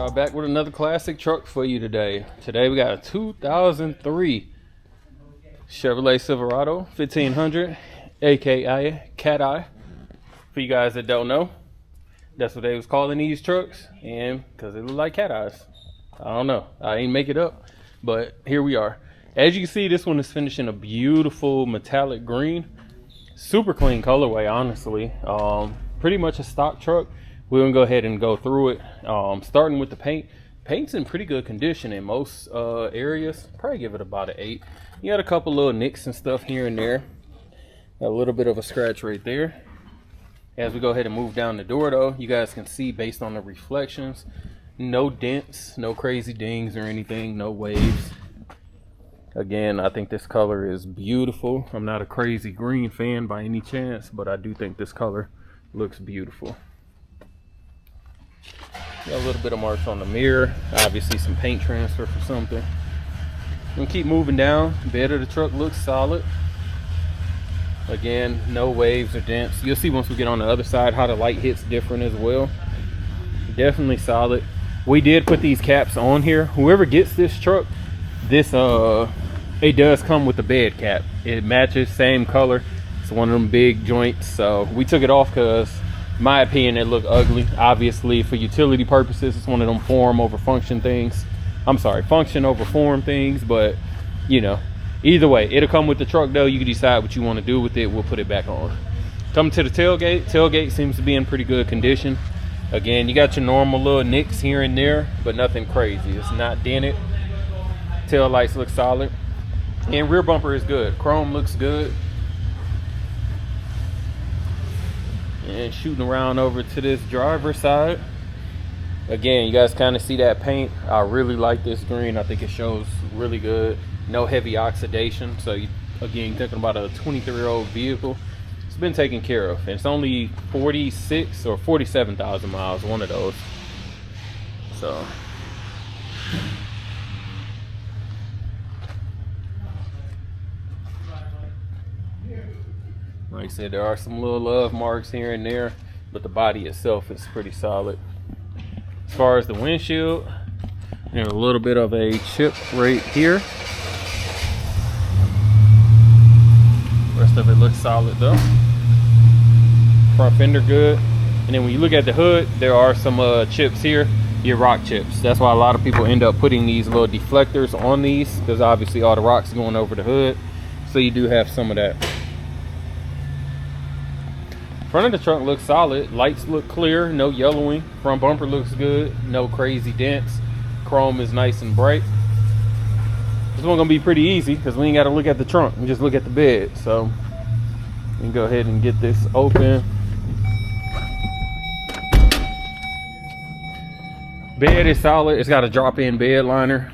Y'all back with another classic truck for you today. Today we got a 2003 Chevrolet Silverado 1500, aka Cat Eye. For you guys that don't know, that's what they was calling these trucks, and because they look like cat eyes. I don't know, I ain't make it up, but here we are. As you can see, this one is finished in a beautiful metallic green. Super clean colorway, honestly. Pretty much a stock truck. We're gonna go ahead and go through it. Starting with the paint. Paint's in pretty good condition in most areas. Probably give it about an 8. You got a couple little nicks and stuff here and there. Got a little bit of a scratch right there. As we go ahead and move down the door though, you guys can see based on the reflections, no dents, no crazy dings or anything, no waves. Again, I think this color is beautiful. I'm not a crazy green fan by any chance, but I do think this color looks beautiful. Got a little bit of marks on the mirror, obviously some paint transfer for something. Gonna keep moving down. Bed of the truck looks solid. Again, no waves or dents. You'll see once we get on the other side how the light hits different as well. Definitely solid. We did put these caps on here. Whoever gets this truck, this it does come with the bed cap. It matches, same color. It's one of them big joints, so we took it off because in my opinion it looked ugly. Obviously for utility purposes, it's one of them form over function things. I'm sorry, function over form things, but you know, either way, it'll come with the truck though. You can decide what you want to do with it. We'll put it back on. Coming to the tailgate. Tailgate seems to be in pretty good condition. Again, you got your normal little nicks here and there, but nothing crazy. It's not dented. Tail lights look solid, and rear bumper is good. Chrome looks good. And shooting around over to this driver's side. Again, you guys kind of see that paint. I really like this green. I think it shows really good. No heavy oxidation. So again, you're talking about a 23-year-old vehicle. It's been taken care of. And it's only 46 or 47,000 miles, one of those. So like I said, there are some little love marks here and there, but the body itself is pretty solid. As far as the windshield, there's a little bit of a chip right here. Rest of it looks solid though. Front fender good. And then when you look at the hood, there are some chips here, your rock chips. That's why a lot of people end up putting these little deflectors on these, because obviously all the rocks are going over the hood. So you do have some of that. Front of the truck looks solid. Lights look clear, no yellowing. Front bumper looks good, no crazy dents. Chrome is nice and bright. This one's gonna be pretty easy because we ain't got to look at the trunk. We just look at the bed. So we can go ahead and get this open. Bed is solid. It's got a drop-in bed liner.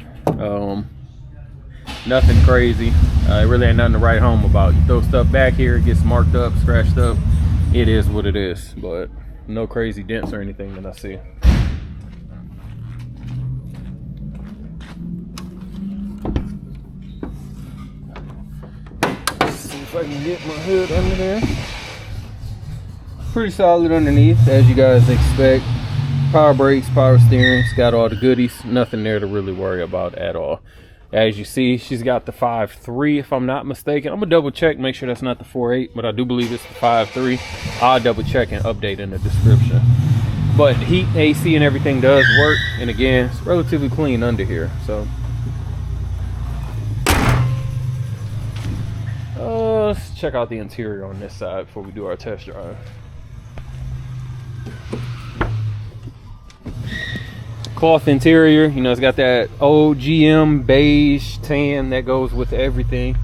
Nothing crazy. It really ain't nothing to write home about. You throw stuff back here, it gets marked up, scratched up. It is what it is, but no crazy dents or anything that I see. Let's see if I can get my hood under there. Pretty solid underneath, as you guys expect. Power brakes, power steering, it's got all the goodies. Nothing there to really worry about at all. As you see, she's got the 5.3 if I'm not mistaken. I'm gonna double check, make sure that's not the 4.8, but I do believe it's the 5.3. I'll double check and update in the description. But heat, AC, and everything does work. And again, it's relatively clean under here. So let's check out the interior on this side before we do our test drive. Cloth interior, you know, it's got that old GM beige tan that goes with everything.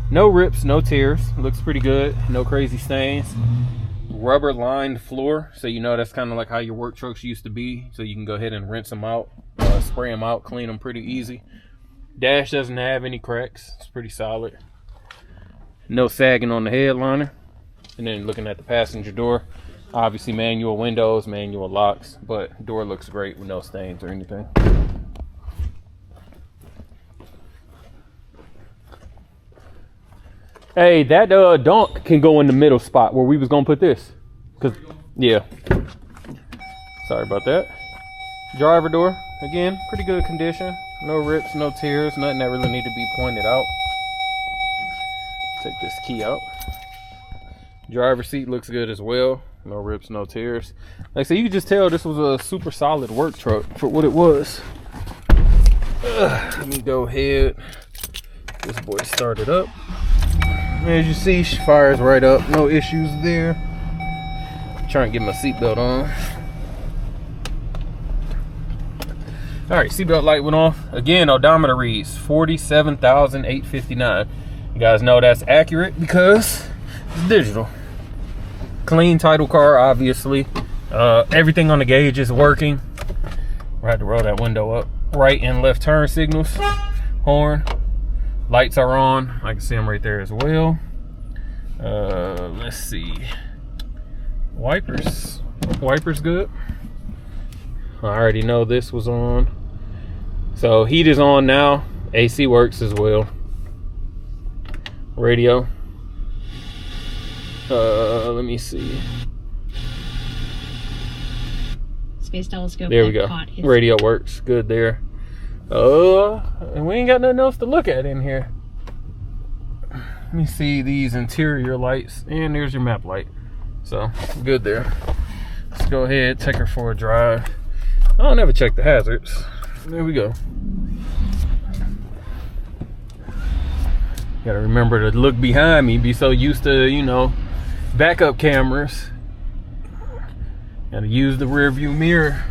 No rips, no tears. Looks pretty good. No crazy stains. Rubber lined floor, so you know that's kind of like how your work trucks used to be. So you can go ahead and rinse them out, spray them out, clean them pretty easy. Dash doesn't have any cracks. It's pretty solid. No sagging on the headliner. And then looking at the passenger door, obviously manual windows, manual locks, but door looks great with no stains or anything. Hey, that donk can go in the middle spot where we was gonna put this. Cause yeah, sorry about that. Driver door, again, pretty good condition. No rips, no tears, nothing that really need to be pointed out. Take this key out. Driver seat looks good as well. No rips, no tears. Like I said, you can just tell this was a super solid work truck for what it was. Let me go ahead. This boy started up. As you see, she fires right up. No issues there. I'm trying to get my seatbelt on. Alright, seatbelt light went off. Again, odometer reads 47,859. You guys know that's accurate because it's digital. Clean title car, obviously. Everything on the gauge is working. I had to roll that window up. Right and left turn signals. Horn. Lights are on. I can see them right there as well. Let's see. Wipers. Wipers good. I already know this was on. So heat is on now. AC works as well. Radio. Let me see. Space telescope. There we go. Radio works good there. And we ain't got nothing else to look at in here. Let me see these interior lights, and there's your map light. So good there. Let's go ahead, take her for a drive. I don't ever check the hazards. There we go. Gotta remember to look behind me. Be so used to, you know, backup cameras. Gotta use the rear view mirror.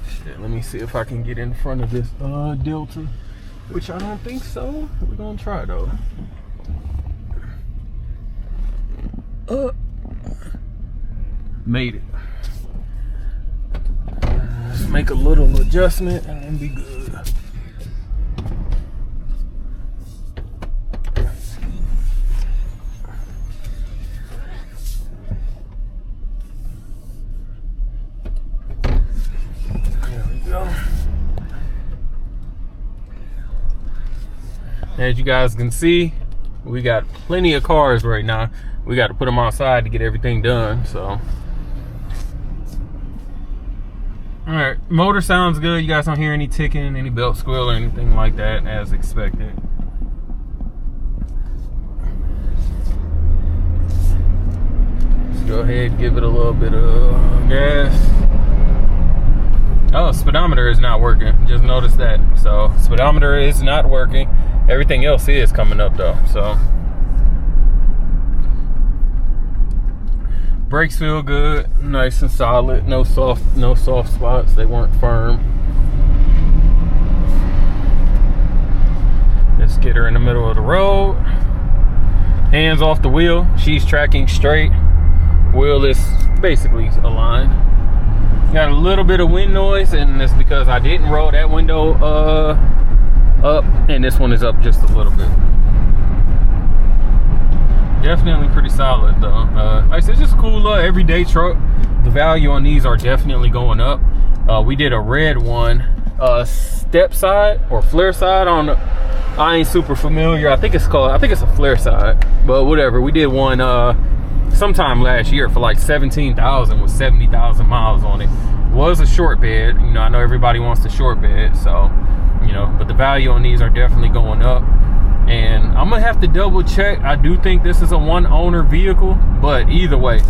Shit, let me see if I can get in front of this Delta, which I don't think so. We're gonna try though. Made it. Let's make a little adjustment and then be good. As you guys can see, we got plenty of cars right now. We got to put them outside to get everything done. So, all right, motor sounds good. You guys don't hear any ticking, any belt squeal or anything like that, as expected. Let's go ahead and give it a little bit of gas. Oh, speedometer is not working. Just noticed that. So speedometer is not working. Everything else is coming up though. So brakes feel good, nice and solid. No soft spots. They weren't firm. Let's get her in the middle of the road. Hands off the wheel. She's tracking straight. Wheel is basically aligned. Got a little bit of wind noise, and it's because I didn't roll that window up, and this one is up just a little bit. Definitely pretty solid though. Like I said, it's just a cool everyday truck. The value on these are definitely going up. We did a red one, step side or flare side on. I ain't super familiar. I think it's a flare side, but whatever. We did one sometime last year for like 17,000 with 70,000 miles on it. Was a short bed. You know, I know everybody wants the short bed, so you know, but the value on these are definitely going up. And I'm gonna have to double check. I do think this is a one owner vehicle, but either way,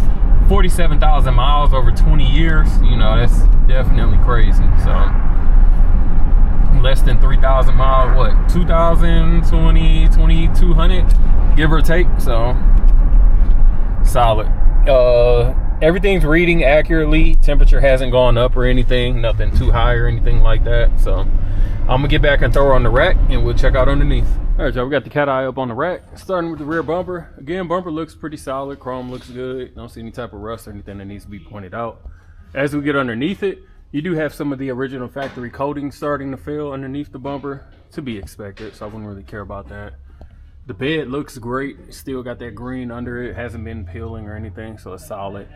47,000 miles over 20 years, you know, that's definitely crazy. So less than 3,000 miles, what, 2,020, 2,200, give or take. So solid. Everything's reading accurately. Temperature hasn't gone up or anything, nothing too high or anything like that. So I'm gonna get back and throw her on the rack and we'll check out underneath. All right, y'all, we got the cat eye up on the rack. Starting with the rear bumper. Again, bumper looks pretty solid. Chrome looks good. Don't see any type of rust or anything that needs to be pointed out. As we get underneath it, you do have some of the original factory coating starting to fill underneath the bumper, to be expected, so I wouldn't really care about that. The bed looks great. Still got that green under it. Hasn't been peeling or anything, so it's solid.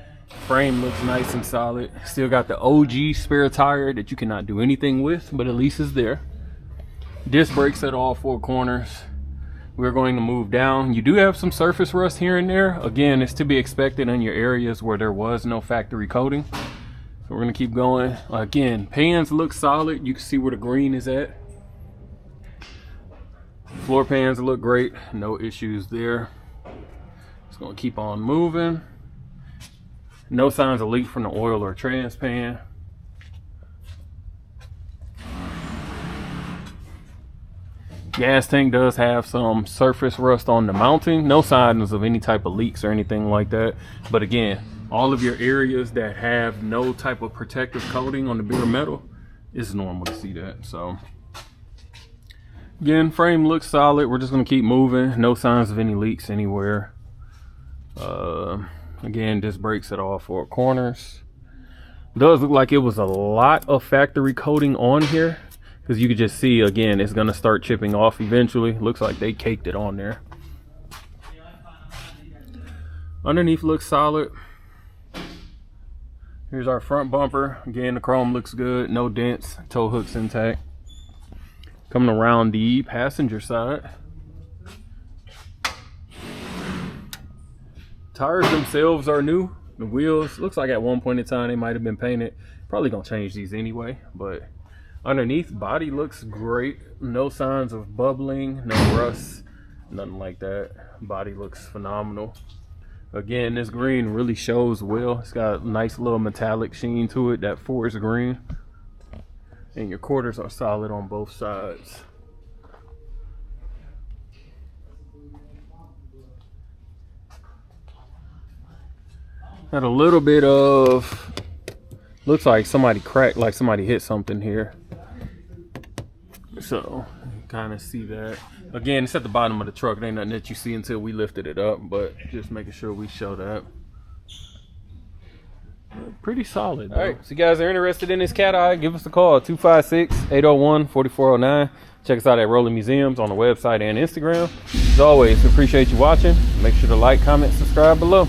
Frame looks nice and solid. Still got the OG spare tire that you cannot do anything with, but at least it's there. Disc brakes at all four corners. we're going to move down. You do have some surface rust here and there. Again, it's to be expected in your areas where there was no factory coating. So we're gonna keep going. Again, pans look solid. You can see where the green is at. Floor pans look great, no issues there. Just gonna keep on moving. No signs of leak from the oil or trans pan. Gas tank does have some surface rust on the mounting. No signs of any type of leaks or anything like that. But again, all of your areas that have no type of protective coating on the bare metal, it's normal to see that. So again, frame looks solid. We're just gonna keep moving. No signs of any leaks anywhere. Again, disc brakes at all four corners. Does look like it was a lot of factory coating on here, because you could just see, again, it's gonna start chipping off eventually. Looks like they caked it on there. Underneath looks solid. Here's our front bumper. Again, the chrome looks good, no dents, tow hooks intact. Coming around the passenger side. Tires themselves are new. The wheels, looks like at one point in time they might have been painted. Probably gonna change these anyway, but underneath, body looks great. No signs of bubbling, no rust, nothing like that. Body looks phenomenal. Again, this green really shows well. It's got a nice little metallic sheen to it, that forest green. And your quarters are solid on both sides. Had a little bit of, looks like somebody cracked, like somebody hit something here. So, kind of see that. Again, it's at the bottom of the truck. It ain't nothing that you see until we lifted it up, but just making sure we show that. Pretty solid. All right, so you guys are interested in this cat eye, give us a call, 256-801-4409. Check us out at Rolling Museums on the website and Instagram. As always, appreciate you watching. Make sure to like, comment, subscribe below.